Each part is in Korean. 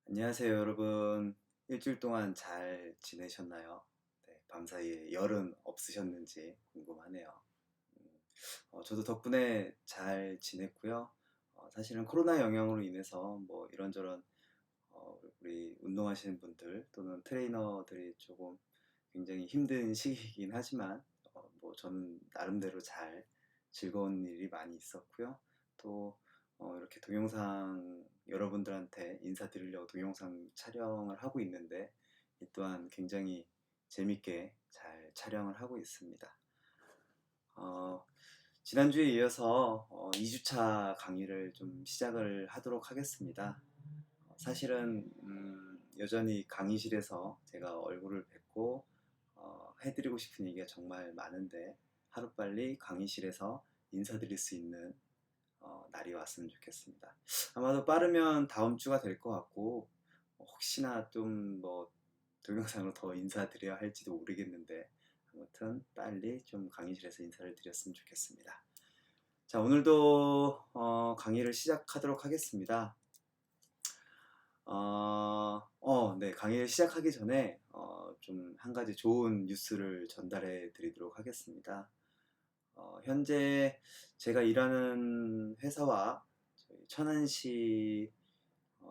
안녕하세요, 여러분. 일주일 동안 잘 지내셨나요? 네, 밤사이에 열은 없으셨는지 궁금하네요. 음, 저도 덕분에 잘 지냈고요. 사실은 코로나 영향으로 인해서 뭐 이런저런 우리 운동하시는 분들 또는 트레이너들이 조금 굉장히 힘든 시기이긴 하지만 뭐 저는 나름대로 잘 즐거운 일이 많이 있었고요. 또 이렇게 동영상 여러분들한테 인사드리려고 동영상 촬영을 하고 있는데 이 또한 굉장히 재밌게 잘 촬영을 하고 있습니다. 어, 지난주에 이어서 2주차 강의를 좀 시작을 하도록 하겠습니다. 사실은 여전히 강의실에서 제가 얼굴을 뵙고 해드리고 싶은 얘기가 정말 많은데 하루빨리 강의실에서 인사드릴 수 있는 날이 왔으면 좋겠습니다. 아마도 빠르면 다음 주가 될 것 같고 혹시나 좀 뭐 동영상으로 더 인사드려야 할지도 모르겠는데 아무튼 빨리 좀 강의실에서 인사를 드렸으면 좋겠습니다. 자, 오늘도 강의를 시작하도록 하겠습니다. 네, 강의를 시작하기 전에 좀 한 가지 좋은 뉴스를 전달해 드리도록 하겠습니다. 현재 제가 일하는 회사와 저희 천안시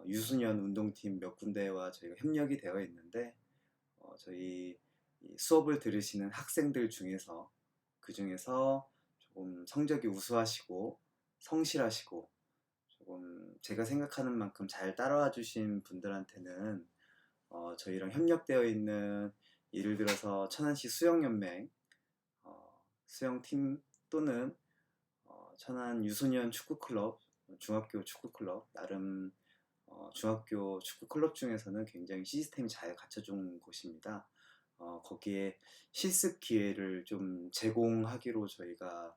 유소년 운동팀 몇 군데와 저희가 협력이 되어 있는데 저희 이 수업을 들으시는 학생들 중에서 그 중에서 조금 성적이 우수하시고 성실하시고 조금 제가 생각하는 만큼 잘 따라와 주신 분들한테는 저희랑 협력되어 있는 예를 들어서 천안시 수영연맹 수영팀 또는 천안 유소년 축구클럽 중학교 축구클럽 나름 중학교 축구클럽 중에서는 굉장히 시스템이 잘 갖춰진 곳입니다. 거기에 실습 기회를 좀 제공하기로 저희가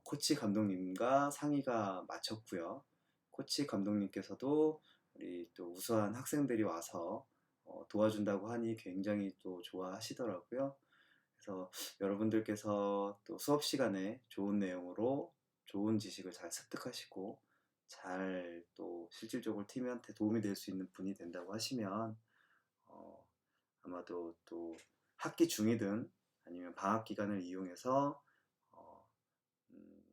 코치 감독님과 상의가 마쳤고요. 코치 감독님께서도 우리 또 우수한 학생들이 와서 도와준다고 하니 굉장히 또 좋아하시더라고요. 그래서 여러분들께서 또 수업 시간에 좋은 내용으로 좋은 지식을 잘 습득하시고 잘 또 실질적으로 팀한테 도움이 될 수 있는 분이 된다고 하시면 어, 아마도 또 학기 중이든 아니면 방학 기간을 이용해서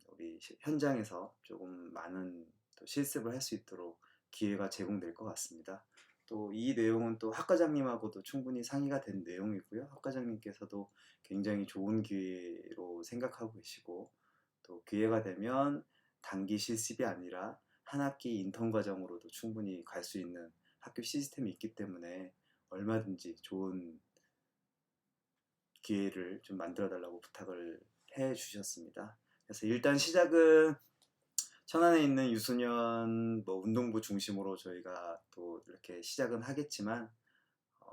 우리 현장에서 조금 많은 또 실습을 할 수 있도록 기회가 제공될 것 같습니다. 또 이 내용은 또 학과장님하고도 충분히 상의가 된 내용이고요. 학과장님께서도 굉장히 좋은 기회로 생각하고 계시고 또 기회가 되면 단기 실습이 아니라 한 학기 인턴 과정으로도 충분히 갈 수 있는 학교 시스템이 있기 때문에 얼마든지 좋은 기회를 좀 만들어 달라고 부탁을 해 주셨습니다. 그래서 일단 시작은 천안에 있는 유소년 뭐 운동부 중심으로 저희가 또 이렇게 시작은 하겠지만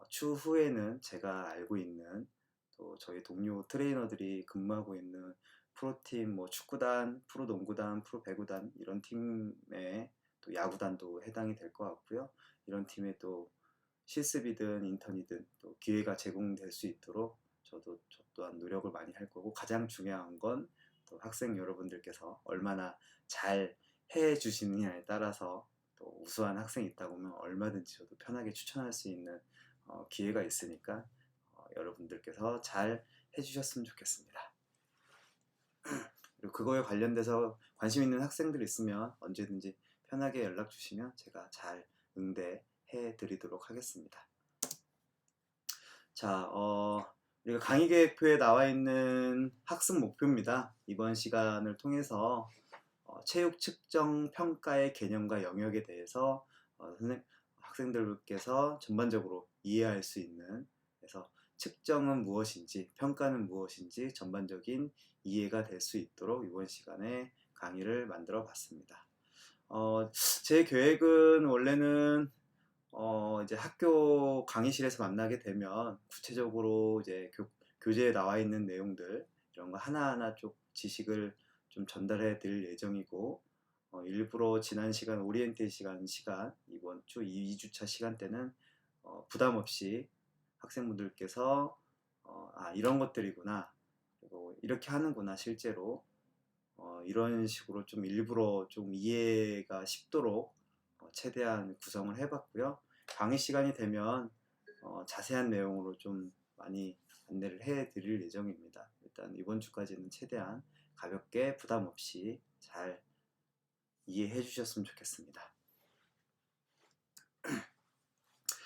추후에는 제가 알고 있는 또 저희 동료 트레이너들이 근무하고 있는 프로팀 뭐 축구단, 프로농구단, 프로배구단 이런 팀에 또 야구단도 해당이 될 것 같고요. 이런 팀에 또 실습이든 인턴이든 또 기회가 제공될 수 있도록 저 또한 노력을 많이 할 거고 가장 중요한 건 또 학생 여러분들께서 얼마나 잘 해 주시느냐에 따라서 또 우수한 학생이 있다 보면 얼마든지 저도 편하게 추천할 수 있는 기회가 있으니까 여러분들께서 잘 해주셨으면 좋겠습니다. 그리고 그거에 관련돼서 관심 있는 학생들 있으면 언제든지 편하게 연락 주시면 제가 잘 응대해 드리도록 하겠습니다. 자, 우리가 강의 계획표에 나와 있는 학습 목표입니다. 이번 시간을 통해서 체육 측정 평가의 개념과 영역에 대해서 학생들께서 전반적으로 이해할 수 있는 그래서 측정은 무엇인지 평가는 무엇인지 전반적인 이해가 될 수 있도록 이번 시간에 강의를 만들어 봤습니다. 제 계획은 원래는 이제 학교 강의실에서 만나게 되면 구체적으로 이제 교재에 나와 있는 내용들 이런 거 하나하나 쭉 지식을 좀 전달해 드릴 예정이고 일부러 지난 시간 시간 이번 주 2주차 시간 때는 부담 없이 학생분들께서 이런 것들이구나 그리고 이렇게 하는구나 실제로 이런 식으로 좀 일부러 좀 이해가 쉽도록 최대한 구성을 해봤고요. 강의 시간이 되면 자세한 내용으로 좀 많이 안내를 해 드릴 예정입니다. 일단 이번 주까지는 최대한 가볍게 부담 없이 잘 이해해 주셨으면 좋겠습니다.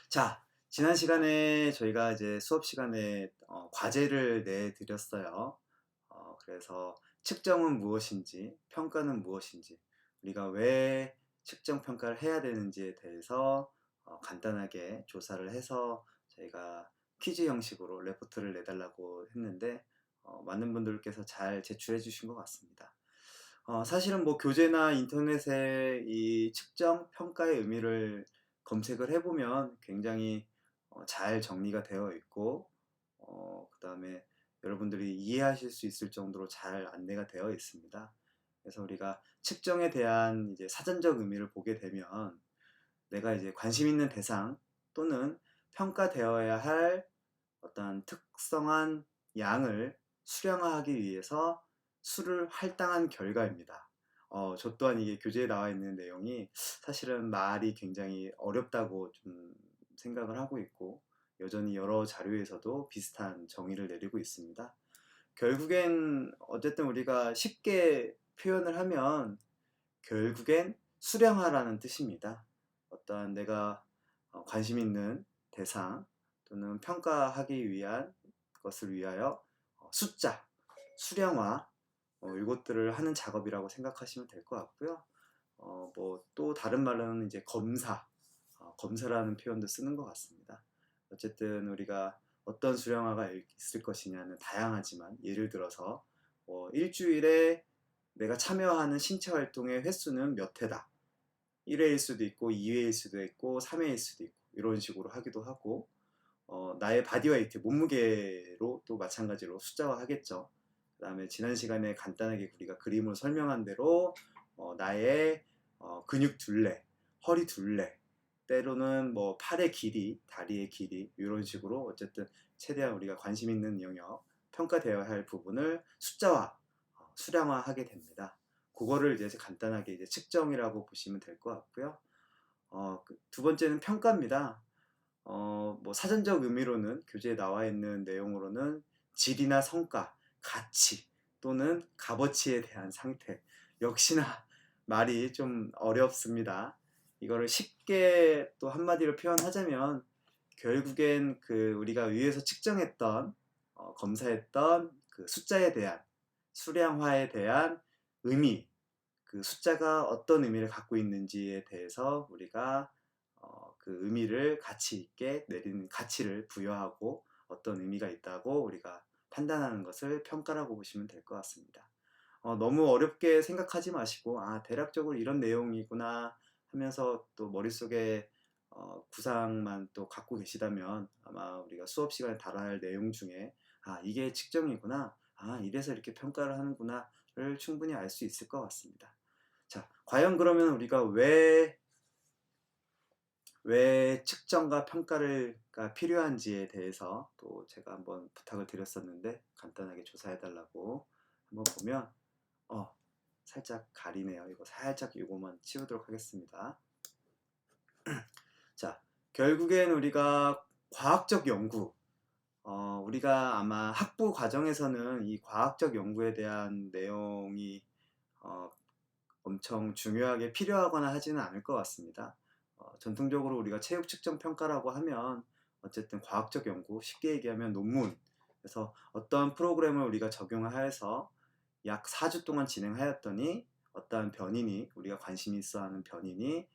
자, 지난 시간에 저희가 이제 수업 시간에 과제를 내드렸어요. 그래서 측정은 무엇인지, 평가는 무엇인지, 우리가 왜 측정 평가를 해야 되는지에 대해서 간단하게 조사를 해서 저희가 퀴즈 형식으로 레포트를 내달라고 했는데 많은 분들께서 잘 제출해 주신 것 같습니다. 사실은 뭐 교재나 인터넷에 이 측정 평가의 의미를 검색을 해보면 굉장히 잘 정리가 되어 있고 그 다음에 여러분들이 이해하실 수 있을 정도로 잘 안내가 되어 있습니다. 그래서 우리가 측정에 대한 이제 사전적 의미를 보게 되면 내가 이제 관심 있는 대상 또는 평가되어야 할 어떤 특성한 양을 수량화하기 위해서 수를 할당한 결과입니다. 저 또한 이게 교재에 나와 있는 내용이 사실은 말이 굉장히 어렵다고 좀 생각을 하고 있고 여전히 여러 자료에서도 비슷한 정의를 내리고 있습니다. 결국엔 어쨌든 우리가 쉽게 표현을 하면 결국엔 수량화라는 뜻입니다. 어떠한 내가 관심 있는 대상 또는 평가하기 위한 것을 위하여 숫자, 수량화 이것들을 하는 작업이라고 생각하시면 될 것 같고요. 뭐 또 다른 말로는 이제 검사라는 표현도 쓰는 것 같습니다. 어쨌든 우리가 어떤 수량화가 있을 것이냐는 다양하지만 예를 들어서 일주일에 내가 참여하는 신체 활동의 횟수는 몇 회다. 1회일 수도 있고 2회일 수도 있고 3회일 수도 있고 이런 식으로 하기도 하고 나의 바디웨이트, 몸무게로 또 마찬가지로 숫자화 하겠죠. 그 다음에 지난 시간에 간단하게 우리가 그림으로 설명한 대로 나의 근육 둘레, 허리 둘레, 때로는 뭐 팔의 길이, 다리의 길이 이런 식으로 어쨌든 최대한 우리가 관심 있는 영역, 평가되어야 할 부분을 숫자화, 수량화하게 됩니다. 그거를 이제 간단하게 이제 측정이라고 보시면 될 것 같고요. 두 번째는 평가입니다. 뭐 사전적 의미로는 교재에 나와 있는 내용으로는 질이나 성과, 가치 또는 값어치에 대한 상태. 역시나 말이 좀 어렵습니다. 이거를 쉽게 또 한마디로 표현하자면 결국엔 그 우리가 위에서 측정했던 검사했던 그 숫자에 대한 수량화에 대한 의미, 그 숫자가 어떤 의미를 갖고 있는지에 대해서 우리가 그 의미를 가치 있게 내리는 가치를 부여하고 어떤 의미가 있다고 우리가 판단하는 것을 평가라고 보시면 될 것 같습니다. 너무 어렵게 생각하지 마시고 대략적으로 이런 내용이구나 하면서 또 머릿속에 구상만 또 갖고 계시다면 아마 우리가 수업 시간에 다뤄야 할 내용 중에 이게 측정이구나 이래서 이렇게 평가를 하는구나를 충분히 알 수 있을 것 같습니다. 자, 과연 그러면 우리가 왜 측정과 평가가 필요한지에 대해서 또 제가 한번 부탁을 드렸었는데 간단하게 조사해 달라고 한번 보면 살짝 가리네요. 이거 살짝 이거만 치우도록 하겠습니다. 자, 결국엔 우리가 과학적 연구 우리가 아마 학부 과정에서는 이 과학적 연구에 대한 내용이 엄청 중요하게 필요하거나 하지는 않을 것 같습니다. 전통적으로 우리가 체육 측정 평가라고 하면 어쨌든 과학적 연구, 쉽게 얘기하면 논문, 그래서 어떠한 프로그램을 우리가 적용하여서 약 4주 동안 진행하였더니 어떠한 변인이 우리가 관심 있어 하는 변인이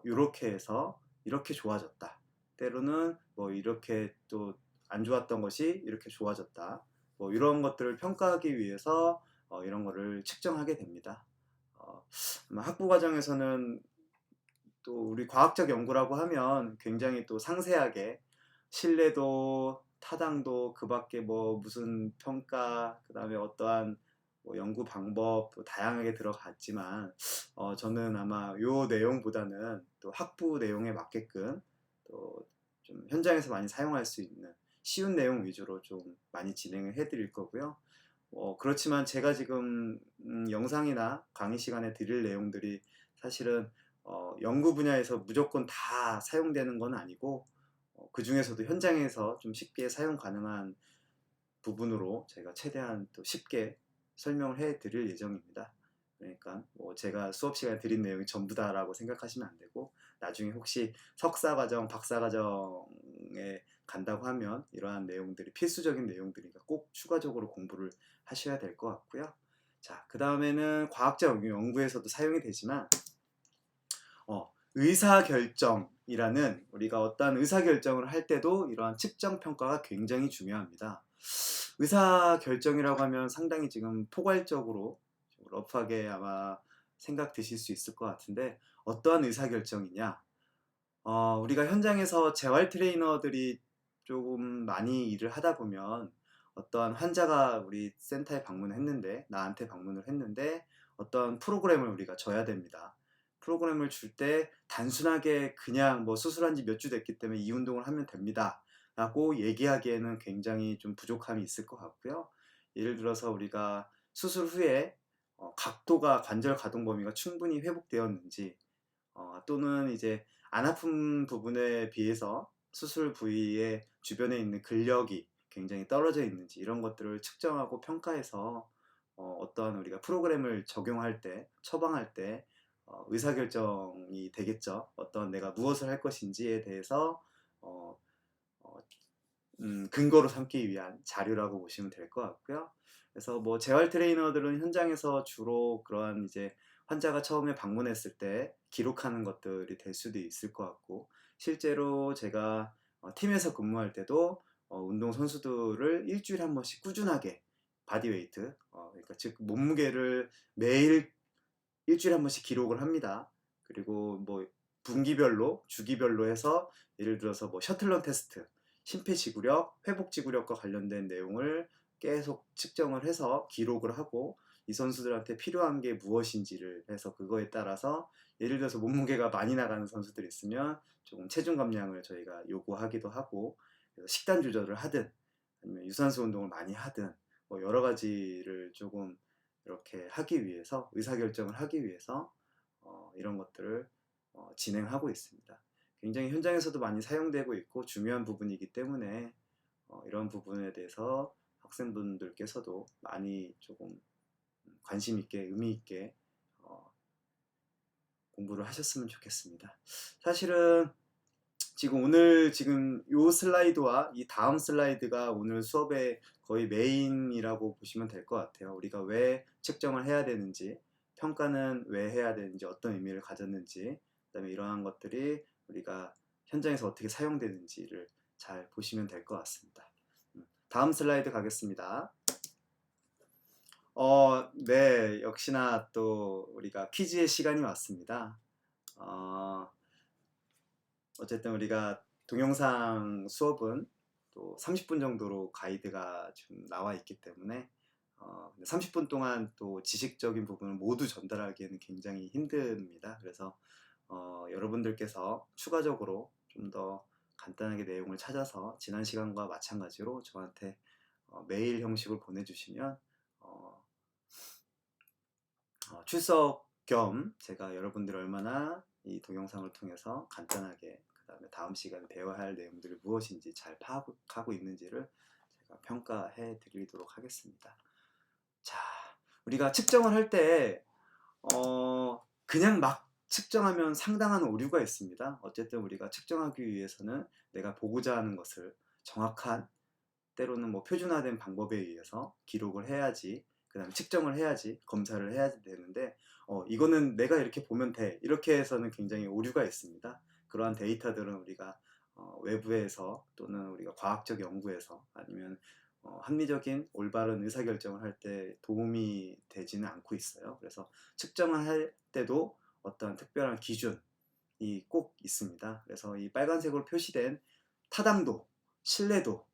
이렇게 해서 이렇게 좋아졌다. 때로는 뭐 이렇게 또 안 좋았던 것이 이렇게 좋아졌다. 뭐 이런 것들을 평가하기 위해서 이런 거를 측정하게 됩니다. 학부 과정에서는 또 우리 과학적 연구라고 하면 굉장히 또 상세하게 신뢰도, 타당도, 그 밖에 뭐 무슨 평가, 그 다음에 어떠한 뭐 연구 방법 또 다양하게 들어갔지만 저는 아마 요 내용보다는 또 학부 내용에 맞게끔 또 좀 현장에서 많이 사용할 수 있는 쉬운 내용 위주로 좀 많이 진행을 해드릴 거고요. 그렇지만 제가 지금 영상이나 강의 시간에 드릴 내용들이 사실은 연구 분야에서 무조건 다 사용되는 건 아니고 그 중에서도 현장에서 좀 쉽게 사용 가능한 부분으로 제가 최대한 또 쉽게 설명을 해 드릴 예정입니다. 그러니까 뭐 제가 수업 시간에 드린 내용이 전부다라고 생각하시면 안 되고, 나중에 혹시 석사 과정, 박사 과정에 간다고 하면 이러한 내용들이 필수적인 내용들이니까 꼭 추가적으로 공부를 하셔야 될 것 같고요. 자, 그 다음에는 과학적 연구에서도 사용이 되지만 의사결정이라는, 우리가 어떠한 의사결정을 할 때도 이러한 측정 평가가 굉장히 중요합니다. 의사결정이라고 하면 상당히 지금 포괄적으로 좀 러프하게 아마 생각 드실 수 있을 것 같은데, 어떠한 의사결정이냐? 우리가 현장에서 재활 트레이너들이 조금 많이 일을 하다 보면, 어떠한 환자가 우리 센터에 방문했는데, 나한테 방문을 했는데 어떠한 프로그램을 우리가 줘야 됩니다. 프로그램을 줄 때 단순하게 그냥 뭐 수술한 지 몇 주 됐기 때문에 이 운동을 하면 됩니다 라고 얘기하기에는 굉장히 좀 부족함이 있을 것 같고요. 예를 들어서 우리가 수술 후에 각도가, 관절 가동 범위가 충분히 회복되었는지, 또는 이제 안 아픈 부분에 비해서 수술 부위의 주변에 있는 근력이 굉장히 떨어져 있는지, 이런 것들을 측정하고 평가해서 어떠한 우리가 프로그램을 적용할 때, 처방할 때 의사결정이 되겠죠. 어떤 내가 무엇을 할 것인지에 대해서 어, 어, 근거로 삼기 위한 자료라고 보시면 될 것 같고요. 그래서 뭐 재활 트레이너들은 현장에서 주로 그러한 이제 환자가 처음에 방문했을 때 기록하는 것들이 될 수도 있을 것 같고, 실제로 제가 팀에서 근무할 때도 운동 선수들을 일주일에 한 번씩 꾸준하게 바디웨이트, 그러니까 즉 몸무게를 매일 일주일에 한 번씩 기록을 합니다. 그리고 뭐 분기별로, 주기별로 해서 예를 들어서 뭐 셔틀런 테스트, 심폐지구력, 회복지구력과 관련된 내용을 계속 측정을 해서 기록을 하고, 이 선수들한테 필요한 게 무엇인지를 해서 그거에 따라서, 예를 들어서 몸무게가 많이 나가는 선수들이 있으면 조금 체중 감량을 저희가 요구하기도 하고, 그래서 식단 조절을 하든 아니면 유산소 운동을 많이 하든 뭐 여러 가지를 조금 이렇게 하기 위해서, 의사결정을 하기 위해서 이런 것들을 진행하고 있습니다. 굉장히 현장에서도 많이 사용되고 있고 중요한 부분이기 때문에 이런 부분에 대해서 학생분들께서도 많이 조금 관심 있게, 의미 있게 공부를 하셨으면 좋겠습니다. 사실은 지금 요 슬라이드와 이 다음 슬라이드가 오늘 수업의 거의 메인이라고 보시면 될 것 같아요. 우리가 왜 측정을 해야 되는지, 평가는 왜 해야 되는지, 어떤 의미를 가졌는지, 그다음에 이러한 것들이 우리가 현장에서 어떻게 사용되는지를 잘 보시면 될 것 같습니다. 다음 슬라이드 가겠습니다. 네, 역시나 또 우리가 퀴즈의 시간이 왔습니다. 어쨌든 우리가 동영상 수업은 또 30분 정도로 가이드가 좀 나와 있기 때문에 30분 동안 또 지식적인 부분을 모두 전달하기에는 굉장히 힘듭니다. 그래서 여러분들께서 추가적으로 좀 더 간단하게 내용을 찾아서 지난 시간과 마찬가지로 저한테 메일 형식으로 보내주시면 출석 겸 제가 여러분들 얼마나 이 동영상을 통해서 간단하게, 그 다음에 다음 시간에 배워야 할 내용들이 무엇인지 잘 파악하고 있는지를 제가 평가해 드리도록 하겠습니다. 자, 우리가 측정을 할 때 그냥 막 측정하면 상당한 오류가 있습니다. 어쨌든 우리가 측정하기 위해서는 내가 보고자 하는 것을 정확한, 때로는 뭐 표준화된 방법에 의해서 기록을 해야지, 그 다음에 측정을 해야지, 검사를 해야 되는데 이거는 내가 이렇게 보면 돼, 이렇게 해서는 굉장히 오류가 있습니다. 그러한 데이터들은 우리가 외부에서, 또는 우리가 과학적 연구에서, 아니면 합리적인 올바른 의사결정을 할 때 도움이 되지는 않고 있어요. 그래서 측정을 할 때도 어떤 특별한 기준이 꼭 있습니다. 그래서 이 빨간색으로 표시된 타당도, 신뢰도,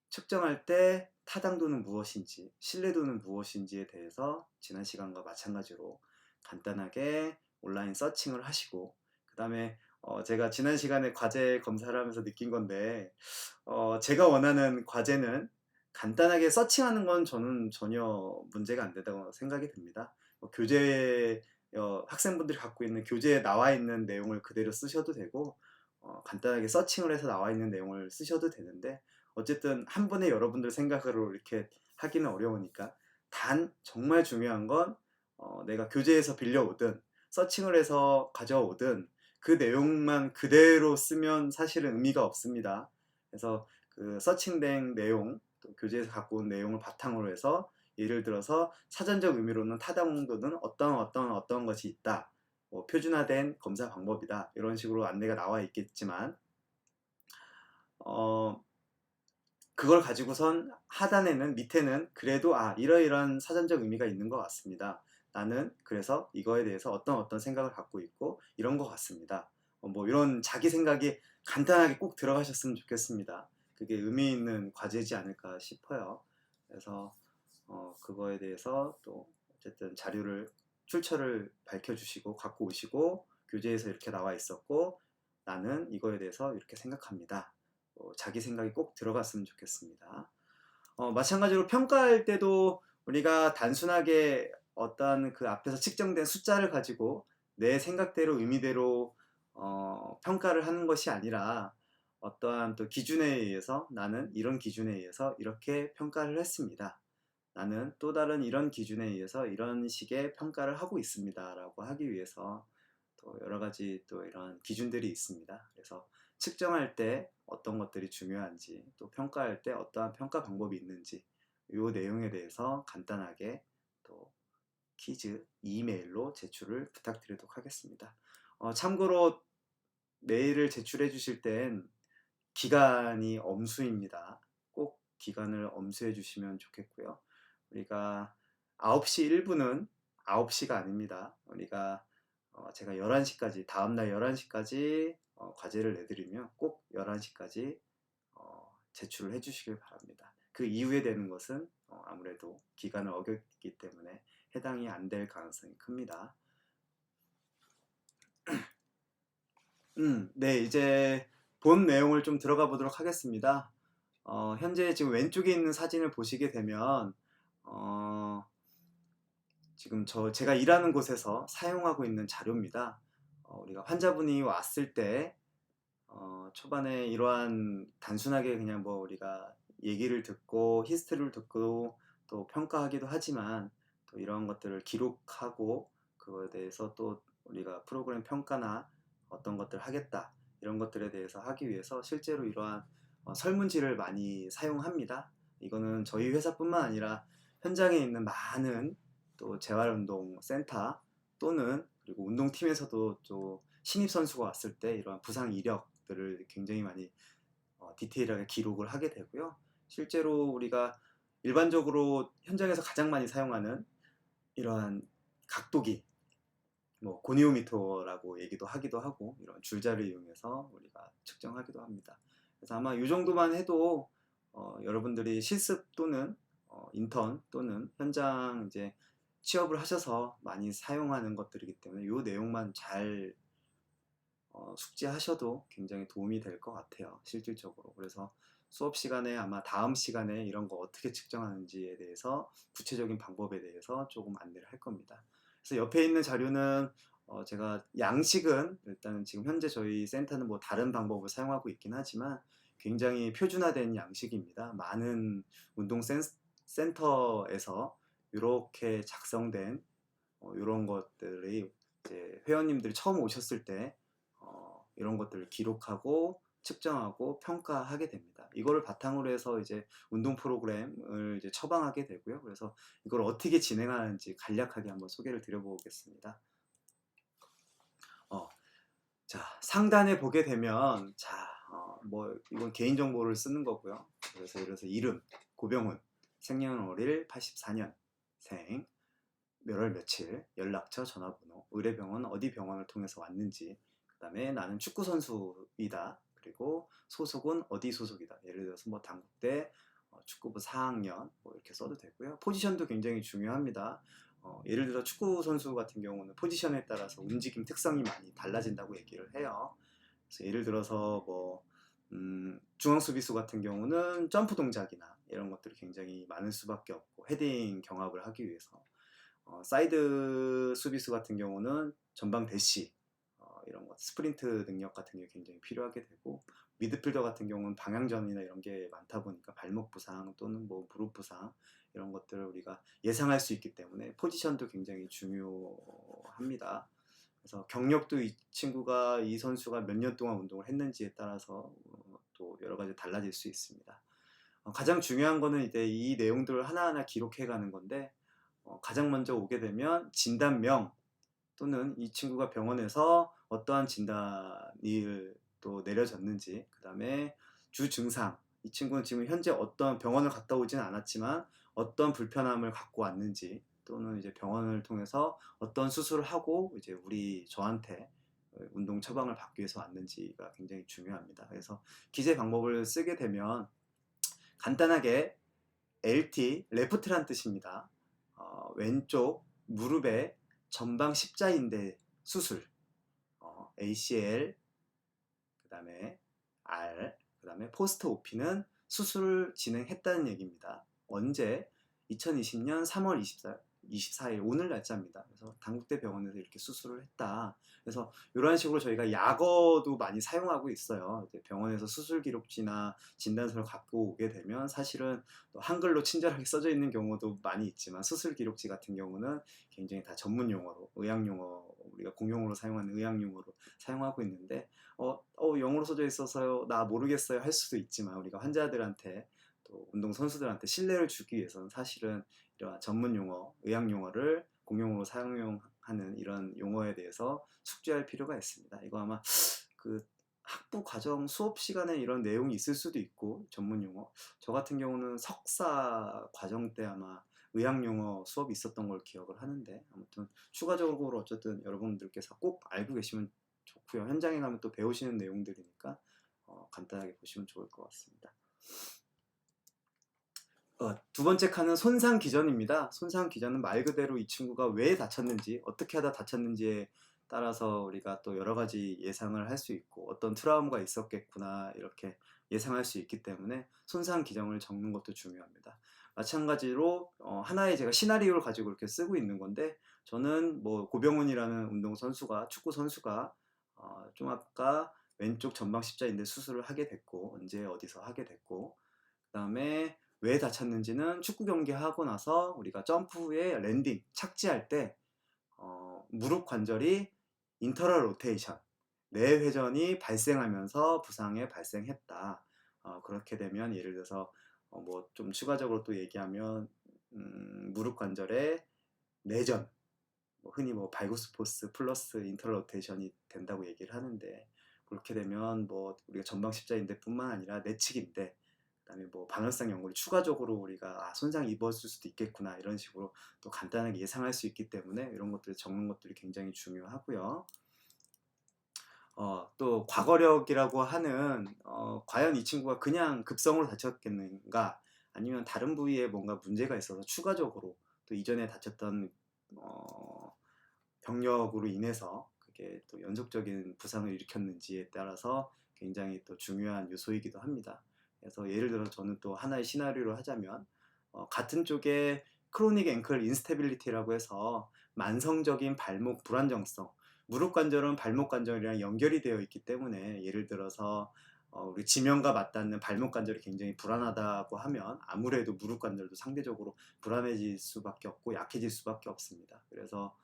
측정할 때 타당도는 무엇인지, 신뢰도는 무엇인지에 대해서 지난 시간과 마찬가지로 간단하게 온라인 서칭을 하시고, 그 다음에 제가 지난 시간에 과제 검사를 하면서 느낀 건데, 제가 원하는 과제는 간단하게 서칭하는 건 저는 전혀 문제가 안 된다고 생각이 듭니다. 교재 학생분들이 갖고 있는 교재에 나와 있는 내용을 그대로 쓰셔도 되고 간단하게 서칭을 해서 나와 있는 내용을 쓰셔도 되는데 어쨌든 한 번에 여러분들 생각으로 이렇게 하기는 어려우니까 단 정말 중요한 건 내가 교재에서 빌려오든 서칭을 해서 가져오든 그 내용만 그대로 쓰면 사실은 의미가 없습니다. 그래서 그 서칭된 내용, 또 교재에서 갖고 온 내용을 바탕으로 해서 예를 들어서 사전적 의미로는 타당도는 어떤 것이 있다. 뭐 표준화된 검사 방법이다. 이런 식으로 안내가 나와 있겠지만 그걸 가지고선 하단에는 밑에는 그래도 이러이러한 사전적 의미가 있는 것 같습니다. 나는 그래서 이거에 대해서 어떤 생각을 갖고 있고 이런 것 같습니다. 뭐 이런 자기 생각이 간단하게 꼭 들어가셨으면 좋겠습니다. 그게 의미 있는 과제지 않을까 싶어요. 그래서 그거에 대해서 또 어쨌든 자료를 출처를 밝혀주시고 갖고 오시고 교재에서 이렇게 나와 있었고 나는 이거에 대해서 이렇게 생각합니다. 자기 생각이 꼭 들어갔으면 좋겠습니다. 마찬가지로 평가할 때도 우리가 단순하게 어떤 그 앞에서 측정된 숫자를 가지고 내 생각대로 의미대로 평가를 하는 것이 아니라 어떠한 또 기준에 의해서 나는 이런 기준에 의해서 이렇게 평가를 했습니다. 나는 또 다른 이런 기준에 의해서 이런 식의 평가를 하고 있습니다. 라고 하기 위해서 또 여러 가지 또 이런 기준들이 있습니다. 그래서 측정할 때 어떤 것들이 중요한지 또 평가할 때 어떠한 평가 방법이 있는지 이 내용에 대해서 간단하게 또 퀴즈 이메일로 제출을 부탁드리도록 하겠습니다. 참고로 메일을 제출해 주실 땐 기간이 엄수입니다. 꼭 기간을 엄수해 주시면 좋겠고요. 우리가 9시 1분은 9시가 아닙니다. 우리가 제가 11시까지 다음날 11시까지 과제를 내드리면 꼭 11시까지 제출을 해주시길 바랍니다. 그 이후에 되는 것은 아무래도 기간을 어겼기 때문에 해당이 안 될 가능성이 큽니다. 네, 이제 본 내용을 좀 들어가 보도록 하겠습니다. 현재 지금 왼쪽에 있는 사진을 보시게 되면 지금 제가 일하는 곳에서 사용하고 있는 자료입니다. 우리가 환자분이 왔을 때 초반에 이러한 단순하게 그냥 뭐 우리가 얘기를 듣고 히스토리를 듣고 또 평가하기도 하지만 또 이런 것들을 기록하고 그거에 대해서 또 우리가 프로그램 평가나 어떤 것들을 하겠다 이런 것들에 대해서 하기 위해서 실제로 이러한 설문지를 많이 사용합니다. 이거는 저희 회사뿐만 아니라 현장에 있는 많은 또 재활운동센터 또는 그리고 운동팀에서도 또 신입선수가 왔을 때 이러한 부상 이력들을 굉장히 많이 디테일하게 기록을 하게 되고요. 실제로 우리가 일반적으로 현장에서 가장 많이 사용하는 이러한 각도기, 뭐 고니오미터라고 얘기도 하기도 하고 이런 줄자를 이용해서 우리가 측정하기도 합니다. 그래서 아마 이 정도만 해도 여러분들이 실습 또는 인턴 또는 현장 이제 취업을 하셔서 많이 사용하는 것들이기 때문에 이 내용만 잘 숙지하셔도 굉장히 도움이 될 것 같아요. 실질적으로. 그래서 수업 시간에 아마 다음 시간에 이런 거 어떻게 측정하는지에 대해서 구체적인 방법에 대해서 조금 안내를 할 겁니다. 그래서 옆에 있는 자료는 제가 양식은 일단 지금 현재 저희 센터는 뭐 다른 방법을 사용하고 있긴 하지만 굉장히 표준화된 양식입니다. 많은 운동 센터에서 이렇게 작성된 이런 것들이 이제 회원님들이 처음 오셨을 때 이런 것들을 기록하고 측정하고 평가하게 됩니다. 이거를 바탕으로 해서 이제 운동 프로그램을 이제 처방하게 되고요. 그래서 이걸 어떻게 진행하는지 간략하게 한번 소개를 드려보겠습니다. 자, 상단에 보게 되면 뭐 이건 개인정보를 쓰는 거고요. 그래서 예를 들어서 이름 고병훈 생년월일 84년생 몇월 며칠 연락처 전화번호 의뢰병원 어디 병원을 통해서 왔는지 그 다음에 나는 축구선수이다 그리고 소속은 어디 소속이다 예를 들어서 뭐 당국대 축구부 4학년 뭐 이렇게 써도 되고요. 포지션도 굉장히 중요합니다. 예를 들어 축구선수 같은 경우는 포지션에 따라서 움직임 특성이 많이 달라진다고 얘기를 해요. 그래서 예를 들어서 뭐 중앙수비수 같은 경우는 점프 동작이나 이런 것들이 굉장히 많을 수밖에 없고 헤딩 경합을 하기 위해서 사이드 수비수 같은 경우는 전방 대시 이런 것 스프린트 능력 같은 게 굉장히 필요하게 되고 미드필더 같은 경우는 방향전이나 이런 게 많다 보니까 발목 부상 또는 뭐 무릎 부상 이런 것들을 우리가 예상할 수 있기 때문에 포지션도 굉장히 중요합니다. 그래서 경력도 이 선수가 몇 년 동안 운동을 했는지에 따라서 또 여러 가지 달라질 수 있습니다. 가장 중요한 거는 이제 이 내용들을 하나하나 기록해 가는 건데 가장 먼저 오게 되면 진단명 또는 이 친구가 병원에서 어떠한 진단이 또 내려졌는지, 그 다음에 주 증상, 이 친구는 지금 현재 어떤 병원을 갔다 오진 않았지만 어떤 불편함을 갖고 왔는지, 또는 이제 병원을 통해서 어떤 수술을 하고 이제 저한테 운동 처방을 받기 위해서 왔는지가 굉장히 중요합니다. 그래서 기재 방법을 쓰게 되면 간단하게 LT, 레프트란 뜻입니다. 왼쪽 무릎에 전방 십자인대 수술, ACL, 그 다음에 R, 그 다음에 포스트 오피는 수술을 진행했다는 얘기입니다. 언제? 2020년 3월 24일 오늘 날짜입니다. 그래서 당국대 병원에서 이렇게 수술을 했다. 그래서 이런 식으로 저희가 약어도 많이 사용하고 있어요. 병원에서 수술 기록지나 진단서를 갖고 오게 되면 사실은 한글로 친절하게 써져 있는 경우도 많이 있지만 수술 기록지 같은 경우는 굉장히 다 전문 용어로, 의학 용어, 우리가 공용어로 사용하는 의학 용어로 사용하고 있는데 영어로 써져 있어서요 나 모르겠어요 할 수도 있지만 우리가 환자들한테 또 운동 선수들한테 신뢰를 주기 위해서는 사실은 이러한 전문 용어, 의학 용어를 공용어로 사용하는 이런 용어에 대해서 숙지할 필요가 있습니다. 이거 아마 그 학부 과정 수업 시간에 이런 내용이 있을 수도 있고 전문 용어, 저 같은 경우는 석사 과정 때 아마 의학 용어 수업이 있었던 걸 기억을 하는데 아무튼 추가적으로 어쨌든 여러분들께서 꼭 알고 계시면 좋고요. 현장에 가면 또 배우시는 내용들이니까 간단하게 보시면 좋을 것 같습니다. 두 번째 칸은 손상 기전입니다. 손상 기전은 말 그대로 이 친구가 왜 다쳤는지, 어떻게 하다 다쳤는지에 따라서 우리가 또 여러 가지 예상을 할 수 있고 어떤 트라우마가 있었겠구나 이렇게 예상할 수 있기 때문에 손상 기전을 적는 것도 중요합니다. 마찬가지로 하나의 제가 시나리오를 가지고 이렇게 쓰고 있는 건데 저는 뭐 고병훈이라는 운동 선수가 축구 선수가 좀 아까 왼쪽 전방 십자인대 수술을 하게 됐고 언제 어디서 하게 됐고 그 다음에 왜 다쳤는지는 축구 경기하고 나서 우리가 점프 후에 랜딩, 착지할 때 무릎 관절이 인터럴 로테이션, 내회전이 발생하면서 부상에 발생했다. 그렇게 되면 예를 들어서 뭐 좀 추가적으로 또 얘기하면 무릎 관절의 내전, 흔히 뭐 발구스 포스 플러스 인터럴 로테이션이 된다고 얘기를 하는데 그렇게 되면 뭐 우리가 전방 십자인대뿐만 아니라 내측인대 그다음에 뭐 반월상 연골이 추가적으로 우리가 손상 입었을 수도 있겠구나 이런 식으로 또 간단하게 예상할 수 있기 때문에 이런 것들 적는 것들이 굉장히 중요하고요. 또 과거력이라고 하는 과연 이 친구가 그냥 급성으로 다쳤겠는가 아니면 다른 부위에 뭔가 문제가 있어서 추가적으로 또 이전에 다쳤던 병력으로 인해서 그게 또 연속적인 부상을 일으켰는지에 따라서 굉장히 또 중요한 요소이기도 합니다. 그래서 예를 들어 저는 또 하나의 시나리오를 하자면 같은 쪽에 크로닉 앵클 인스테빌리티라고 해서 만성적인 발목 불안정성, 무릎 관절은 발목 관절이랑 연결이 되어 있기 때문에 예를 들어서 우리 지면과 맞닿는 발목 관절이 굉장히 불안하다고 하면 아무래도 무릎 관절도 상대적으로 불안해질 수밖에 없고 약해질 수밖에 없습니다. 그래서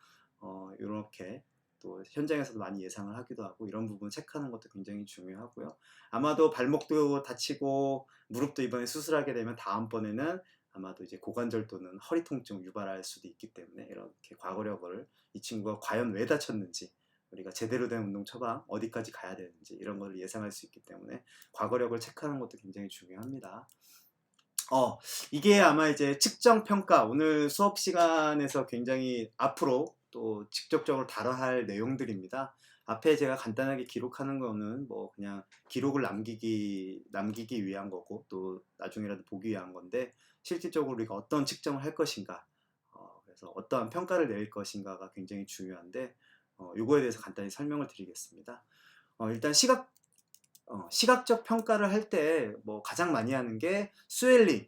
이렇게 또 현장에서도 많이 예상을 하기도 하고 이런 부분 체크하는 것도 굉장히 중요하고요. 아마도 발목도 다치고 무릎도 이번에 수술하게 되면 다음번에는 아마도 이제 고관절 또는 허리 통증을 유발할 수도 있기 때문에 이렇게 과거력을 이 친구가 과연 왜 다쳤는지 우리가 제대로 된 운동 처방 어디까지 가야 되는지 이런 걸 예상할 수 있기 때문에 과거력을 체크하는 것도 굉장히 중요합니다. 이게 아마 이제 측정 평가 오늘 수업 시간에서 굉장히 앞으로 또 직접적으로 다뤄야 할 내용들입니다. 앞에 제가 간단하게 기록하는 거는 뭐 그냥 기록을 남기기 위한 거고 또 나중에라도 보기 위한 건데 실질적으로 우리가 어떤 측정을 할 것인가 그래서 어떠한 평가를 내릴 것인가가 굉장히 중요한데 이거에 대해서 간단히 설명을 드리겠습니다. 일단 시각적 평가를 할 때 뭐 가장 많이 하는 게 스웰링,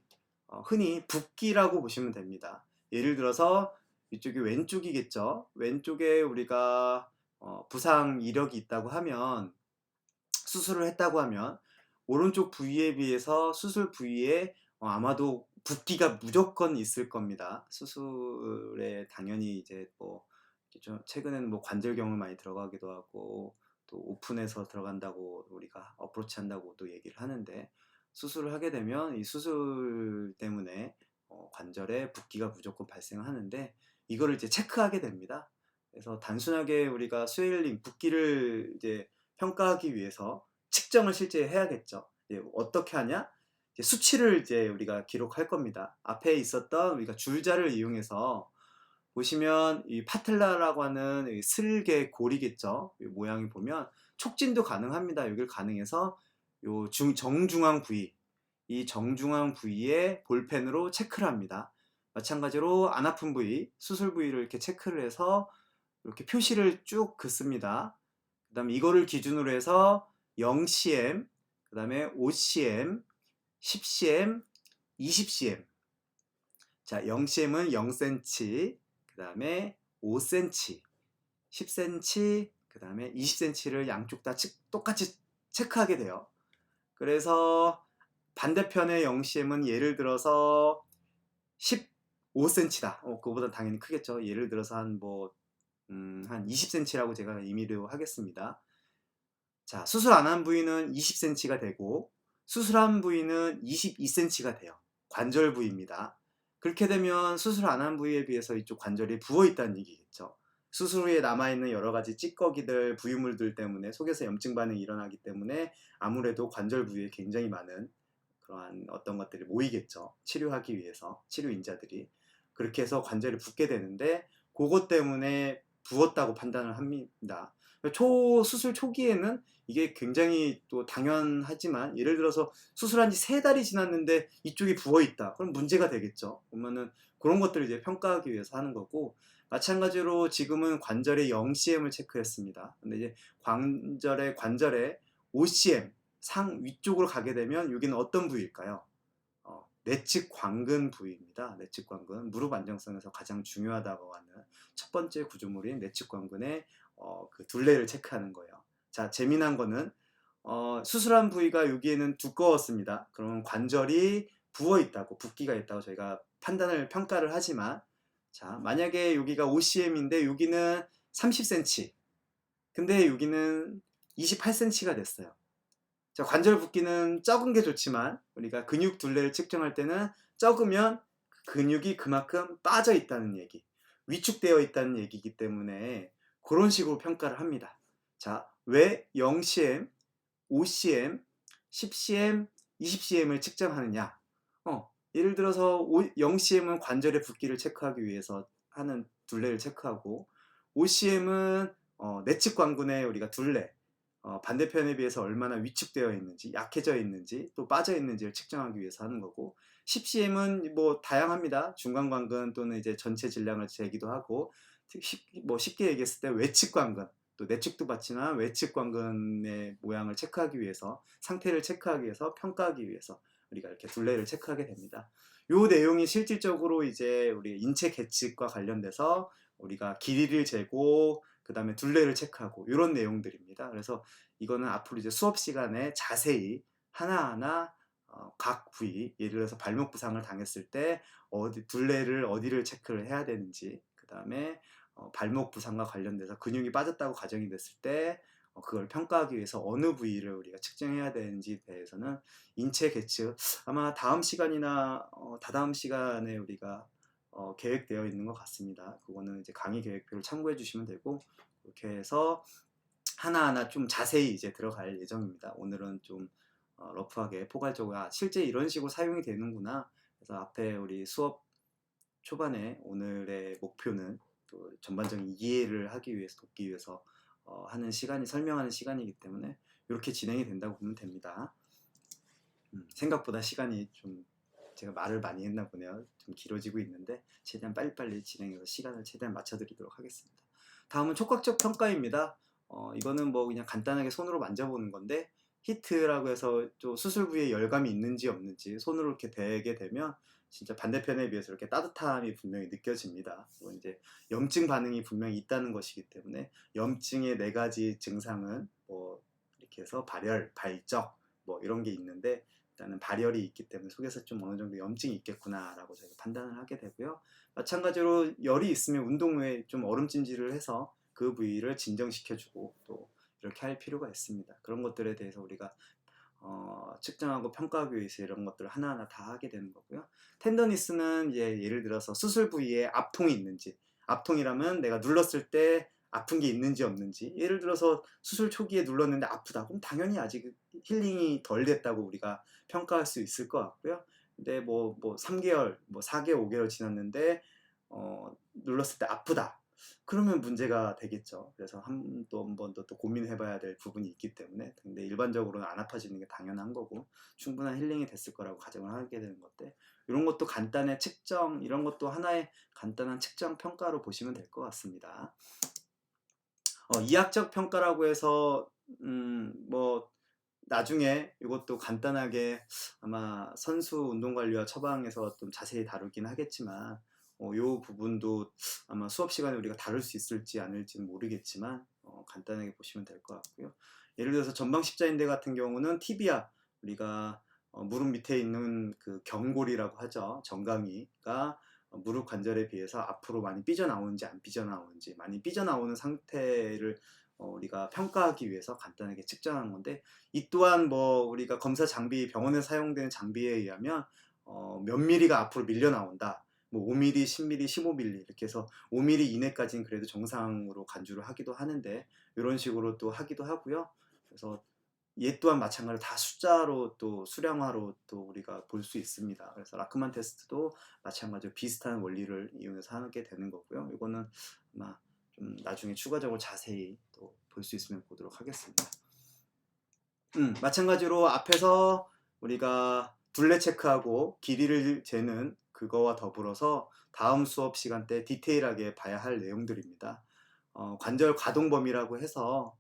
흔히 붓기라고 보시면 됩니다. 예를 들어서 이쪽이 왼쪽이겠죠. 왼쪽에 우리가 부상 이력이 있다고 하면, 수술을 했다고 하면 오른쪽 부위에 비해서 수술 부위에 아마도 붓기가 무조건 있을 겁니다. 수술에 당연히 이제 뭐 좀 최근에는 뭐 관절경을 많이 들어가기도 하고 또 오픈해서 들어간다고 우리가 어프로치 한다고 또 얘기를 하는데, 수술을 하게 되면 이 수술 때문에 관절에 붓기가 무조건 발생하는데 이거를 이제 체크하게 됩니다. 그래서 단순하게 우리가 스웨일링, 붓기를 이제 평가하기 위해서 측정을 실제 해야겠죠. 어떻게 하냐? 이제 수치를 이제 우리가 기록할 겁니다. 앞에 있었던 우리가 줄자를 이용해서 보시면 이 파텔라라고 하는 이 슬개 고리겠죠. 이 모양이 보면 촉진도 가능합니다. 여기를 가능해서 요 정중앙 부위, 이 정중앙 부위에 볼펜으로 체크를 합니다. 마찬가지로 안 아픈 부위, 수술 부위를 이렇게 체크를 해서 이렇게 표시를 쭉 긋습니다. 그 다음에 이거를 기준으로 해서 0cm, 그 다음에 5cm, 10cm, 20cm. 자, 0cm은 0cm, 그 다음에 5cm, 10cm, 그 다음에 20cm를 양쪽 다 똑같이 체크하게 돼요. 그래서 반대편의 0cm은 예를 들어서 15cm다. 그거보다 당연히 크겠죠. 예를 들어서 한 20cm라고 제가 임의로 하겠습니다. 자, 수술 안 한 부위는 20cm가 되고 수술한 부위는 22cm가 돼요. 관절 부위입니다. 그렇게 되면 수술 안 한 부위에 비해서 이쪽 관절이 부어 있다는 얘기겠죠. 수술 후에 남아있는 여러 가지 찌꺼기들, 부유물들 때문에 속에서 염증 반응이 일어나기 때문에 아무래도 관절 부위에 굉장히 많은 그러한 어떤 것들이 모이겠죠. 치료하기 위해서, 치료인자들이. 그렇게 해서 관절이 붓게 되는데 그것 때문에 부었다고 판단을 합니다. 수술 초기에는 이게 굉장히 또 당연하지만, 예를 들어서 수술한 지 3달이 지났는데 이쪽이 부어있다. 그럼 문제가 되겠죠. 그러면은 그런 것들을 이제 평가하기 위해서 하는 거고, 마찬가지로 지금은 관절에 0cm을 체크했습니다. 근데 이제 관절에 5cm 상 위쪽으로 가게 되면 여기는 어떤 부위일까요? 내측 광근 부위입니다. 내측 광근, 무릎 안정성에서 가장 중요하다고 하는 첫 번째 구조물인 내측 광근의 그 둘레를 체크하는 거예요. 자, 재미난 거는 수술한 부위가 여기에는 두꺼웠습니다. 그러면 관절이 부어 있다고, 붓기가 있다고 저희가 평가를 하지만, 자, 만약에 여기가 5cm인데 여기는 30cm, 근데 여기는 28cm가 됐어요. 자, 관절 붓기는 적은 게 좋지만 우리가 근육 둘레를 측정할 때는 적으면 근육이 그만큼 빠져 있다는 얘기, 위축되어 있다는 얘기이기 때문에 그런 식으로 평가를 합니다. 자, 왜 0cm, 5cm, 10cm, 20cm을 측정하느냐? 예를 들어서 0cm은 관절의 붓기를 체크하기 위해서 하는 둘레를 체크하고, 5cm은 내측 광근의 우리가 둘레, 반대편에 비해서 얼마나 위축되어 있는지, 약해져 있는지, 또 빠져 있는지를 측정하기 위해서 하는 거고, 10cm은 뭐 다양합니다. 중간광근 또는 이제 전체 질량을 재기도 하고, 쉽게 얘기했을 때 외측 광근, 또 내측도 받지만 외측 광근의 모양을 체크하기 위해서, 상태를 체크하기 위해서, 평가하기 위해서 우리가 이렇게 둘레를 체크하게 됩니다. 요 내용이 실질적으로 이제 우리 인체 계측과 관련돼서 우리가 길이를 재고 그 다음에 둘레를 체크하고 이런 내용들입니다. 그래서 이거는 앞으로 이제 수업 시간에 자세히 하나하나 각 부위, 예를 들어서 발목 부상을 당했을 때 둘레를 어디를 체크를 해야 되는지, 그 다음에 발목 부상과 관련돼서 근육이 빠졌다고 가정이 됐을 때 그걸 평가하기 위해서 어느 부위를 우리가 측정해야 되는지에 대해서는 인체 계측, 아마 다음 시간이나 다다음 시간에 우리가 계획되어 있는 것 같습니다. 그거는 이제 강의 계획표를 참고해 주시면 되고, 이렇게 해서 하나하나 좀 자세히 이제 들어갈 예정입니다. 오늘은 좀 러프하게 포괄적으로 실제 이런 식으로 사용이 되는구나. 그래서 앞에 우리 수업 초반에 오늘의 목표는 또 전반적인 이해를 하기 위해서, 돕기 위해서 하는 시간이, 설명하는 시간이기 때문에 이렇게 진행이 된다고 보면 됩니다. 생각보다 시간이 좀, 제가 말을 많이 했나 보네요. 좀 길어지고 있는데 최대한 빨리빨리 진행해서 시간을 최대한 맞춰드리도록 하겠습니다. 다음은 촉각적 평가입니다. 이거는 뭐 그냥 간단하게 손으로 만져보는 건데, 히트라고 해서 또 수술 부위에 열감이 있는지 없는지 손으로 이렇게 대게 되면 진짜 반대편에 비해서 이렇게 따뜻함이 분명히 느껴집니다. 그리고 이제 염증 반응이 분명히 있다는 것이기 때문에 염증의 네 가지 증상은 뭐 이렇게 해서 발열, 발적 뭐 이런 게 있는데 일단은 발열이 있기 때문에 속에서 좀 어느 정도 염증이 있겠구나라고 저희가 판단을 하게 되고요. 마찬가지로 열이 있으면 운동 후에 좀 얼음찜질을 해서 그 부위를 진정시켜주고 또 이렇게 할 필요가 있습니다. 그런 것들에 대해서 우리가 측정하고 평가하기 위해서 이런 것들을 하나하나 다 하게 되는 거고요. 텐더니스는 이제 예를 들어서 수술 부위에 압통이 있는지, 압통이라면 내가 눌렀을 때 아픈 게 있는지 없는지, 예를 들어서 수술 초기에 눌렀는데 아프다, 그럼 당연히 아직 힐링이 덜 됐다고 우리가 평가할 수 있을 것 같고요. 근데 뭐 3개월, 뭐 4개월, 5개월 지났는데 눌렀을 때 아프다. 그러면 문제가 되겠죠. 그래서 한 번 더 또 고민해봐야 될 부분이 있기 때문에. 근데 일반적으로는 안 아파지는 게 당연한 거고 충분한 힐링이 됐을 거라고 가정을 하게 되는 건데, 이런 것도 간단한 측정, 이런 것도 하나의 간단한 측정 평가로 보시면 될 것 같습니다. 이학적 평가라고 해서 뭐 나중에 이것도 간단하게 아마 선수 운동관리와 처방에서 좀 자세히 다루긴 하겠지만, 요 부분도 아마 수업 시간에 우리가 다룰 수 있을지 아닐지는 모르겠지만 간단하게 보시면 될 것 같고요. 예를 들어서 전방 십자인대 같은 경우는 티비아, 우리가 무릎 밑에 있는 그 경골이라고 하죠. 정강이가 무릎 관절에 비해서 앞으로 많이 삐져나오는지 안 삐져나오는지, 많이 삐져나오는 상태를 우리가 평가하기 위해서 간단하게 측정한 건데, 이 또한 뭐 우리가 검사 장비, 병원에 사용되는 장비에 의하면 몇 미리가 앞으로 밀려 나온다. 뭐 5mm, 10mm, 15mm 이렇게 해서 5mm 이내까지는 그래도 정상으로 간주를 하기도 하는데, 이런 식으로 또 하기도 하고요. 그래서 얘 또한 마찬가지로 다 숫자로 또 수량화로 또 우리가 볼 수 있습니다. 그래서 라크만 테스트도 마찬가지로 비슷한 원리를 이용해서 하게 되는 거고요. 이거는 아마 좀 나중에 추가적으로 자세히 또 볼 수 있으면 보도록 하겠습니다. 마찬가지로 앞에서 우리가 둘레 체크하고 길이를 재는 그거와 더불어서 다음 수업 시간 때 디테일하게 봐야 할 내용들입니다. 관절 가동 범위라고 해서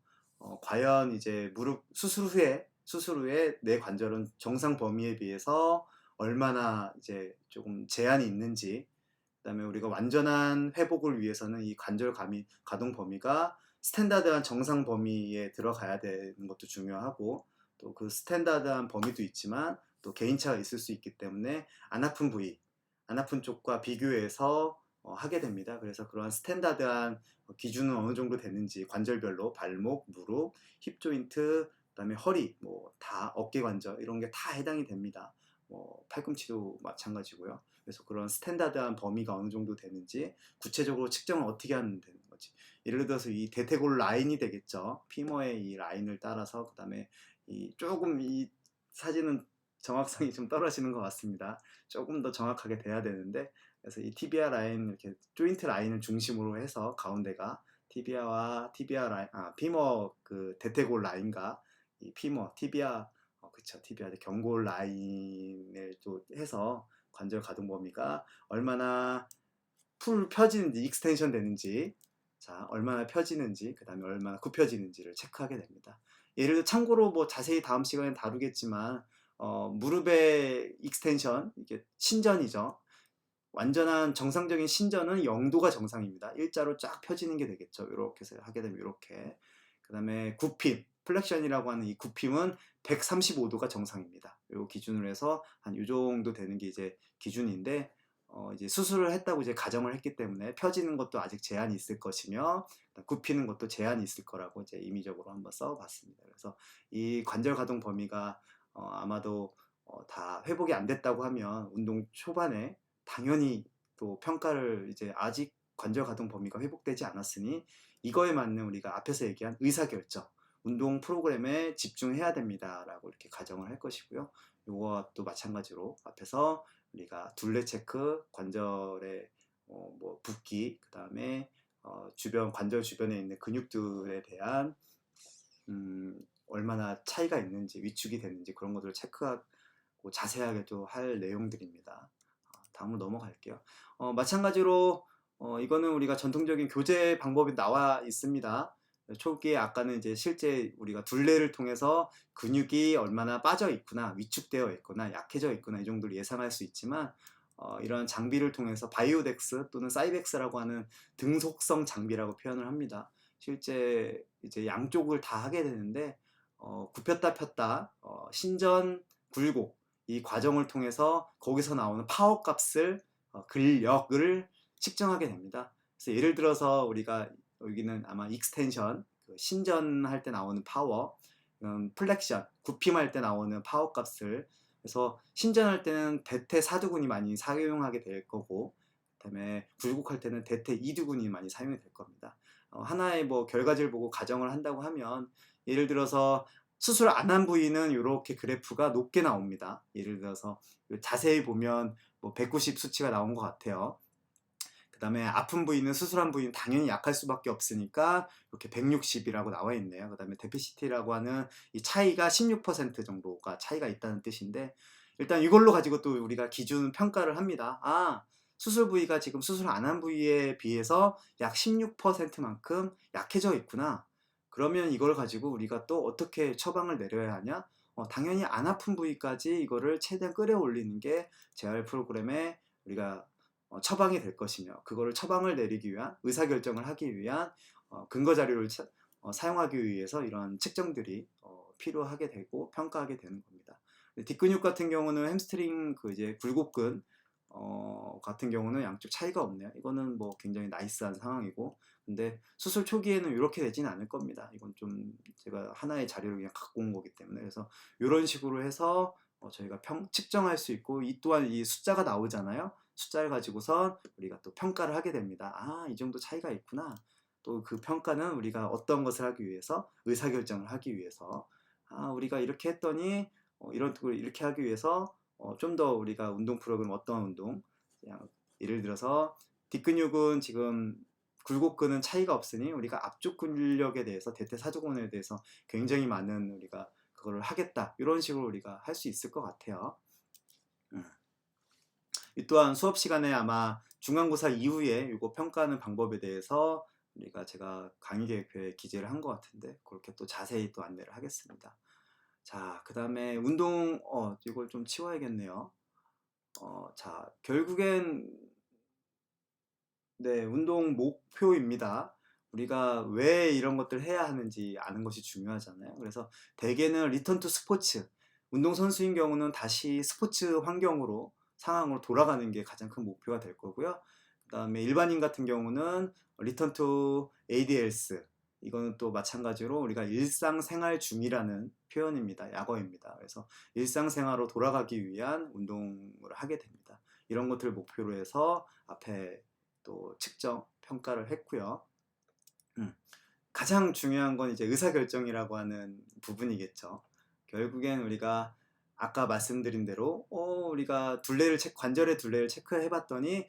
과연 이제 무릎 수술 후에 내 관절은 정상 범위에 비해서 얼마나 이제 조금 제한이 있는지, 그다음에 우리가 완전한 회복을 위해서는 이 관절 가동 범위가 스탠다드한 정상 범위에 들어가야 되는 것도 중요하고, 또 그 스탠다드한 범위도 있지만 또 개인차가 있을 수 있기 때문에 안 아픈 부위, 안 아픈 쪽과 비교해서 하게 됩니다. 그래서 그러한 스탠다드한 기준은 어느 정도 되는지 관절별로 발목, 무릎, 힙 조인트, 그다음에 허리, 뭐 다 어깨 관절 이런 게 다 해당이 됩니다. 뭐 팔꿈치도 마찬가지고요. 그래서 그런 스탠다드한 범위가 어느 정도 되는지 구체적으로 측정을 어떻게 하면 되는 거지. 예를 들어서 이 대퇴골 라인이 되겠죠. 피머의 이 라인을 따라서, 그다음에 조금 이 사진은 정확성이 좀 떨어지는 것 같습니다. 조금 더 정확하게 돼야 되는데, 그래서 이 티비아 라인, 이렇게 조인트 라인을 중심으로 해서 가운데가 티비아와 피머 그 대퇴골 라인과 이 피머 티비아, 그쵸, 티비아 경골 라인을 또 해서 관절 가동 범위가 얼마나 풀 펴지는지, 익스텐션 되는지, 자 얼마나 펴지는지, 그 다음에 얼마나 굽혀지는지를 체크하게 됩니다. 예를 들어 참고로 뭐 자세히 다음 시간에 다루겠지만 무릎의 익스텐션, 이게 신전이죠. 완전한 정상적인 신전은 0도가 정상입니다. 일자로 쫙 펴지는 게 되겠죠. 이렇게 해서 하게 되면 이렇게. 그 다음에 굽힘, 플렉션이라고 하는 이 굽힘은 135도가 정상입니다. 이 기준으로 해서 한 이 정도 되는 게 이제 기준인데, 이제 수술을 했다고 이제 가정을 했기 때문에 펴지는 것도 아직 제한이 있을 것이며, 굽히는 것도 제한이 있을 거라고 이제 임의적으로 한번 써봤습니다. 그래서 이 관절 가동 범위가 아마도 다 회복이 안 됐다고 하면 운동 초반에 당연히 또 평가를, 이제 아직 관절 가동 범위가 회복되지 않았으니 이거에 맞는 우리가 앞에서 얘기한 의사결정, 운동 프로그램에 집중해야 됩니다 라고 이렇게 가정을 할 것이고요. 이거와 또 마찬가지로 앞에서 우리가 둘레 체크, 관절의 뭐 붓기, 그 다음에 주변 관절 주변에 있는 근육들에 대한 얼마나 차이가 있는지, 위축이 됐는지 그런 것들을 체크하고 자세하게 또 할 내용들입니다. 다음으로 넘어갈게요. 마찬가지로 이거는 우리가 전통적인 교재 방법이 나와 있습니다. 초기에 아까는 이제 실제 우리가 둘레를 통해서 근육이 얼마나 빠져 있구나, 위축되어 있거나 약해져 있구나 이 정도를 예상할 수 있지만 이런 장비를 통해서 바이오덱스 또는 사이벡스라고 하는 등속성 장비라고 표현을 합니다. 실제 이제 양쪽을 다 하게 되는데 굽혔다 폈다 신전 굴곡 이 과정을 통해서 거기서 나오는 파워 값을 근력을 측정하게 됩니다. 그래서 예를 들어서 우리가 여기는 아마 익스텐션 그 신전할 때 나오는 파워, 플렉션 굽힘할 때 나오는 파워 값을 그래서 신전할 때는 대퇴 사두근이 많이 사용하게 될 거고 그다음에 굴곡할 때는 대퇴 이두근이 많이 사용이 될 겁니다. 하나의 뭐 결과지를 보고 가정을 한다고 하면 예를 들어서 수술 안 한 부위는 이렇게 그래프가 높게 나옵니다. 예를 들어서 자세히 보면 뭐 190 수치가 나온 것 같아요. 그 다음에 아픈 부위는 수술한 부위는 당연히 약할 수밖에 없으니까 이렇게 160이라고 나와 있네요. 그 다음에 데피시티라고 하는 이 차이가 16% 정도가 차이가 있다는 뜻인데 일단 이걸로 가지고 또 우리가 기준 평가를 합니다. 아, 수술 부위가 지금 수술 안 한 부위에 비해서 약 16%만큼 약해져 있구나. 그러면 이걸 가지고 우리가 또 어떻게 처방을 내려야 하냐? 당연히 안 아픈 부위까지 이거를 최대한 끌어올리는 게 재활 프로그램에 우리가 처방이 될 것이며 그거를 처방을 내리기 위한 의사결정을 하기 위한 근거 자료를 사용하기 위해서 이런 측정들이 필요하게 되고 평가하게 되는 겁니다. 뒷근육 같은 경우는 햄스트링 그 이제 굴곡근 같은 경우는 양쪽 차이가 없네요. 이거는 뭐 굉장히 나이스한 상황이고 근데 수술 초기에는 이렇게 되지는 않을 겁니다. 이건 좀 제가 하나의 자료를 그냥 갖고 온 거기 때문에 그래서 이런 식으로 해서 저희가 측정할 수 있고 이 또한 이 숫자가 나오잖아요. 숫자를 가지고선 우리가 또 평가를 하게 됩니다. 아, 이 정도 차이가 있구나. 또 그 평가는 우리가 어떤 것을 하기 위해서 의사결정을 하기 위해서 우리가 이렇게 했더니 이런 걸 이렇게 하기 위해서 좀 더 우리가 운동 프로그램 어떤 운동 그냥 예를 들어서 뒷근육은 지금 굴곡근은 차이가 없으니 우리가 앞쪽 근력에 대해서 대퇴사두근에 대해서 굉장히 많은 우리가 그거를 하겠다 이런 식으로 우리가 할 수 있을 것 같아요. 이 또한 수업 시간에 아마 중간고사 이후에 이거 평가하는 방법에 대해서 제가 강의 계획표에 기재를 한 것 같은데 그렇게 또 자세히 또 안내를 하겠습니다. 자, 그 다음에 운동 이걸 좀 치워야겠네요. 자, 결국엔 네, 운동 목표입니다. 우리가 왜 이런 것들을 해야 하는지 아는 것이 중요하잖아요. 그래서 대개는 리턴 투 스포츠, 운동선수인 경우는 다시 스포츠 환경으로, 상황으로 돌아가는 게 가장 큰 목표가 될 거고요. 그 다음에 일반인 같은 경우는 리턴 투 ADLS, 이거는 또 마찬가지로 우리가 일상생활 중이라는 표현입니다. 약어입니다. 그래서 일상생활로 돌아가기 위한 운동을 하게 됩니다. 이런 것들을 목표로 해서 앞에 또 측정, 평가를 했고요. 가장 중요한 건 이제 의사결정이라고 하는 부분이겠죠. 결국엔 우리가 아까 말씀드린 대로 우리가 관절의 둘레를 체크해 봤더니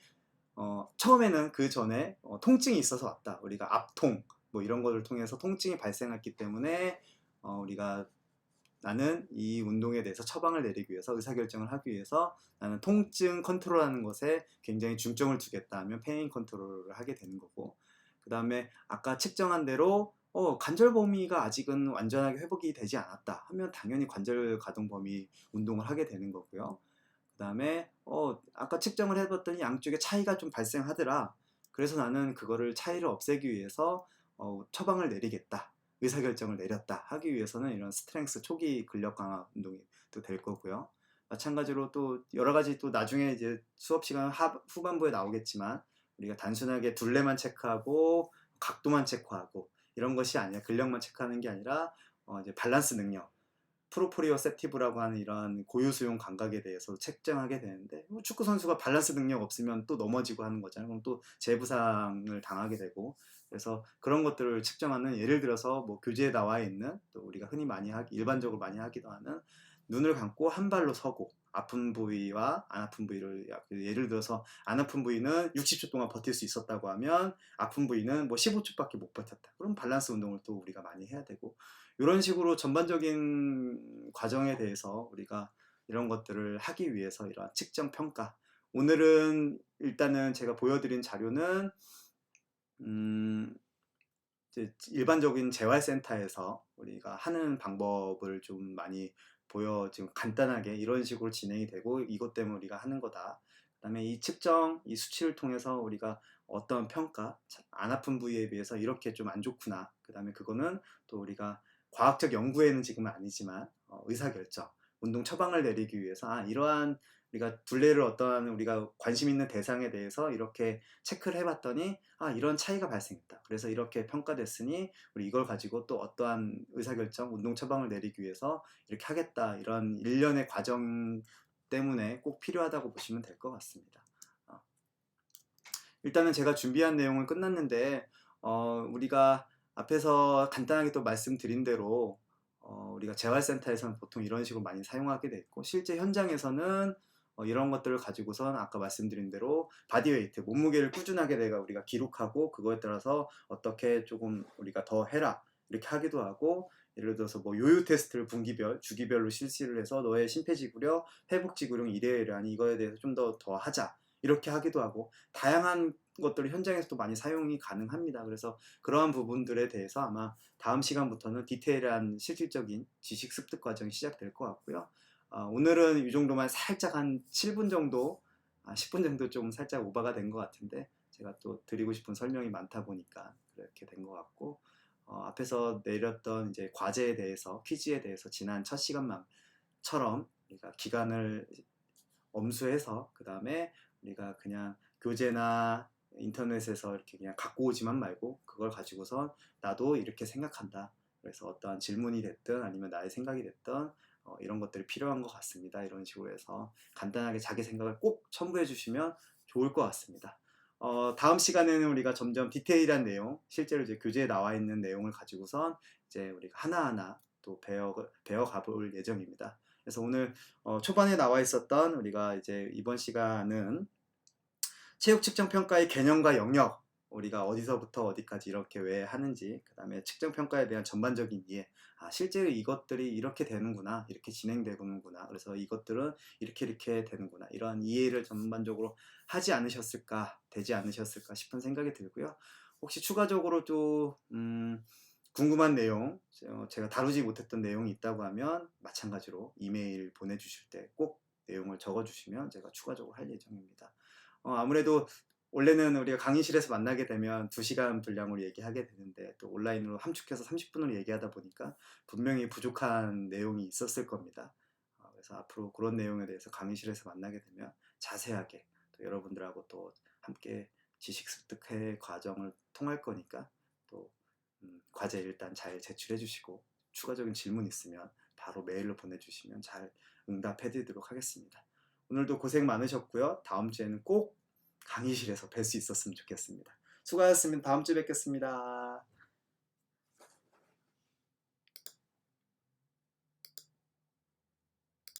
처음에는 그 전에 통증이 있어서 왔다. 우리가 압통 뭐 이런 것을 통해서 통증이 발생했기 때문에 우리가 나는 이 운동에 대해서 처방을 내리기 위해서 의사결정을 하기 위해서 나는 통증 컨트롤하는 것에 굉장히 중점을 두겠다 하면 페인 컨트롤을 하게 되는 거고 그 다음에 아까 측정한 대로 관절 범위가 아직은 완전하게 회복이 되지 않았다 하면 당연히 관절 가동 범위 운동을 하게 되는 거고요. 그 다음에 아까 측정을 해봤더니 양쪽에 차이가 좀 발생하더라. 그래서 나는 그거를 차이를 없애기 위해서 처방을 내리겠다. 의사결정을 내렸다 하기 위해서는 이런 스트렝스 초기 근력 강화 운동이 또 될 거고요. 마찬가지로 또 여러 가지 또 나중에 이제 수업 시간 후반부에 나오겠지만 우리가 단순하게 둘레만 체크하고 각도만 체크하고 이런 것이 아니라 근력만 체크하는 게 아니라 이제 밸런스 능력, 프로프리오셉티브라고 하는 이런 고유수용 감각에 대해서 책정하게 되는데 축구 선수가 밸런스 능력 없으면 또 넘어지고 하는 거잖아요. 그럼 또 재부상을 당하게 되고 그래서 그런 것들을 측정하는 예를 들어서 뭐 교재에 나와 있는 또 우리가 흔히 일반적으로 많이 하기도 하는 눈을 감고 한 발로 서고 아픈 부위와 안 아픈 부위를 예를 들어서 안 아픈 부위는 60초 동안 버틸 수 있었다고 하면 아픈 부위는 뭐 15초밖에 못 버텼다. 그럼 밸런스 운동을 또 우리가 많이 해야 되고 이런 식으로 전반적인 과정에 대해서 우리가 이런 것들을 하기 위해서 이런 측정 평가 오늘은 일단은 제가 보여드린 자료는 이제 일반적인 재활센터에서 우리가 하는 방법을 좀 많이 지금 간단하게 이런 식으로 진행이 되고 이것 때문에 우리가 하는 거다. 그다음에 이 측정, 이 수치를 통해서 우리가 어떤 평가, 안 아픈 부위에 비해서 이렇게 좀 안 좋구나. 그다음에 그거는 또 우리가 과학적 연구에는 지금은 아니지만 의사결정, 운동 처방을 내리기 위해서 이러한 우리가 둘레를 어떠한 우리가 관심 있는 대상에 대해서 이렇게 체크를 해봤더니 이런 차이가 발생했다. 그래서 이렇게 평가됐으니 우리 이걸 가지고 또 어떠한 의사결정, 운동 처방을 내리기 위해서 이렇게 하겠다. 이런 일련의 과정 때문에 꼭 필요하다고 보시면 될 것 같습니다. 일단은 제가 준비한 내용은 끝났는데 우리가 앞에서 간단하게 또 말씀드린 대로 우리가 재활센터에서는 보통 이런 식으로 많이 사용하게 돼 있고 실제 현장에서는 이런 것들을 가지고선 아까 말씀드린 대로 바디웨이트, 몸무게를 꾸준하게 내가 우리가 기록하고 그거에 따라서 어떻게 조금 우리가 더 해라 이렇게 하기도 하고 예를 들어서 뭐 요요 테스트를 분기별, 주기별로 실시를 해서 너의 심폐지구력, 회복지구력 이래이래하니 이거에 대해서 좀 더 하자 이렇게 하기도 하고 다양한 것들을 현장에서도 많이 사용이 가능합니다. 그래서 그러한 부분들에 대해서 아마 다음 시간부터는 디테일한 실질적인 지식 습득 과정이 시작될 것 같고요. 오늘은 이 정도만 살짝 한 7분 정도, 10분 정도 좀 살짝 오버가 된 것 같은데 제가 또 드리고 싶은 설명이 많다 보니까 그렇게 된 것 같고 앞에서 내렸던 이제 과제에 대해서 퀴즈에 대해서 지난 첫 시간만처럼 우리가 기간을 엄수해서 그 다음에 우리가 그냥 교재나 인터넷에서 이렇게 그냥 갖고 오지만 말고 그걸 가지고서 나도 이렇게 생각한다. 그래서 어떠한 질문이 됐든 아니면 나의 생각이 됐든 이런 것들이 필요한 것 같습니다. 이런 식으로 해서 간단하게 자기 생각을 꼭 첨부해 주시면 좋을 것 같습니다. 다음 시간에는 우리가 점점 디테일한 내용, 실제로 이제 교재에 나와 있는 내용을 가지고선 이제 우리가 하나하나 또 배워 가볼 예정입니다. 그래서 오늘 초반에 나와 있었던 우리가 이제 이번 시간은 체육 측정 평가의 개념과 영역, 우리가 어디서부터 어디까지 이렇게 왜 하는지, 그 다음에 측정 평가에 대한 전반적인 이해, 실제로 이것들이 이렇게 되는구나, 이렇게 진행되는구나, 그래서 이것들은 이렇게 되는구나, 이러한 이해를 전반적으로 하지 않으셨을까, 되지 않으셨을까 싶은 생각이 들고요. 혹시 추가적으로 또 궁금한 내용, 제가 다루지 못했던 내용이 있다고 하면 마찬가지로 이메일 보내주실 때 꼭 내용을 적어주시면 제가 추가적으로 할 예정입니다. 아무래도 원래는 우리가 강의실에서 만나게 되면 2시간 분량으로 얘기하게 되는데 또 온라인으로 함축해서 30분으로 얘기하다 보니까 분명히 부족한 내용이 있었을 겁니다. 그래서 앞으로 그런 내용에 대해서 강의실에서 만나게 되면 자세하게 또 여러분들하고 또 함께 지식 습득의 과정을 통할 거니까 또 과제 일단 잘 제출해 주시고 추가적인 질문 있으면 바로 메일로 보내주시면 잘 응답해 드리도록 하겠습니다. 오늘도 고생 많으셨고요. 다음 주에는 꼭 강의실에서 뵐 수 있었으면 좋겠습니다. 수고하셨습니다. 다음 주에 뵙겠습니다.